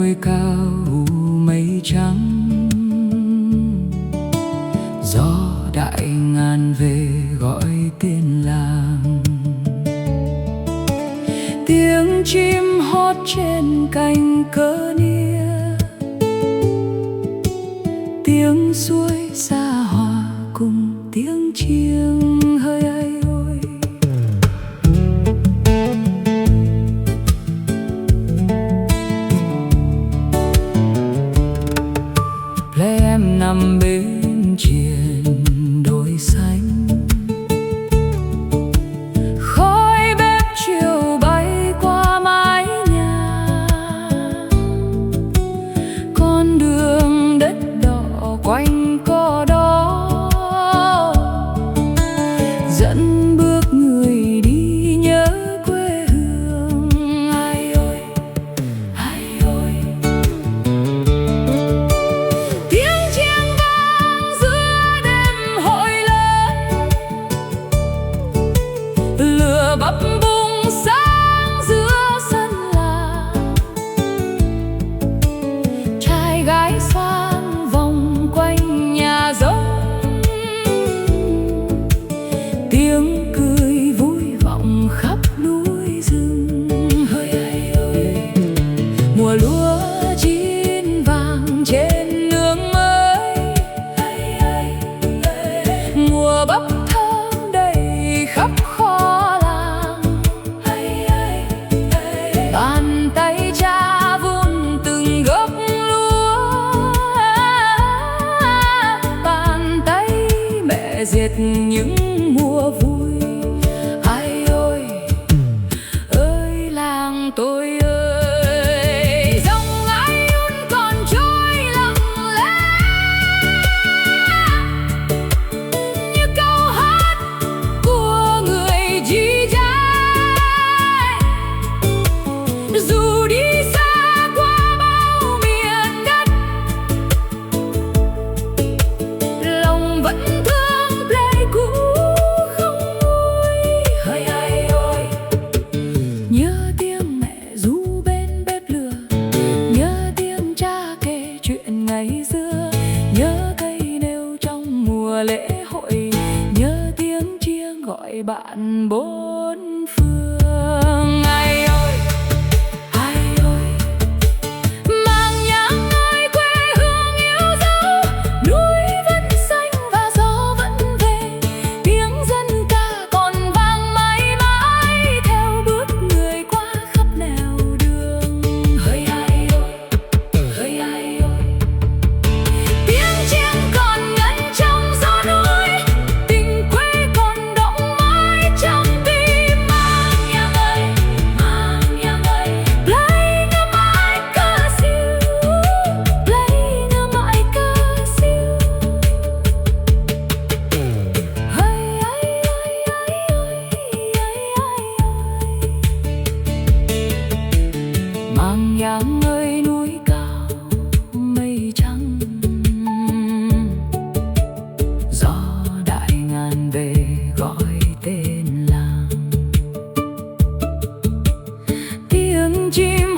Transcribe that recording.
núi cao mây trắng, gió đại ngàn về gọi tên làng. Tiếng chim hót trên cành cờ nia, tiếng suối xa hòa cùng tiếng chiêng hơi ai ôi. Lẽ em nằm bên triền đồi xanh, khói bếp chiều bay qua mái nhà, con đường đất đỏ quanh co đó dẫn bước người đi nhớ quê hương. Ai ơi, ai ơi, tiếng chiêng vang giữa đêm hội lớn, lửa bập bùng sáng giữa sân làng. Trai gái xoan vòng quanh nhà rông, tiếng cười vui vọng khắp núi rừng. Hỡi ai ơi, mùa lúa chín vàng trên nương mới, mùa bắp thơm đầy khắp kho làng. Bàn tay cha vun từng gốc lúa, bàn tay mẹ dệt những mùa vui. Ai ơi, ơi làng tôi ơi, dòng Ai Un còn trôi lặng lẽ như câu hát của người Di Dai. Dù đi xa qua bao miền đất, lòng vẫn thương Pleiku không nguôi. Hỡi ai ơi, nhớ tiếng mẹ ru bên bếp lửa, nhớ tiếng cha kể chuyện ngày xưa, nhớ cây nêu trong mùa lễ hội, nhớ tiếng chiêng gọi bạn bốn phương. Ai ơi, ai ơi, mang nhang ơi quê hương yêu dấu, núi vẫn xanh và gió vẫn về, tiếng dân ca còn vang mãi mãi theo bước người qua khắp nẻo đường. Hỡi ai ơi, hỡi ai ơi, tiếng chiêng còn ngân trong gió núi, tình quê còn động mãi trong tim. Mang nhang ơi, lấy nước mãi cơ siêu, lấy nước mãi cơ siêu. Hỡi ai ơi, ai ơi, ai ơi, mang nhang ơi núi cao mây trắng, gió đại ngàn về gọi tên làng. Tiếng chim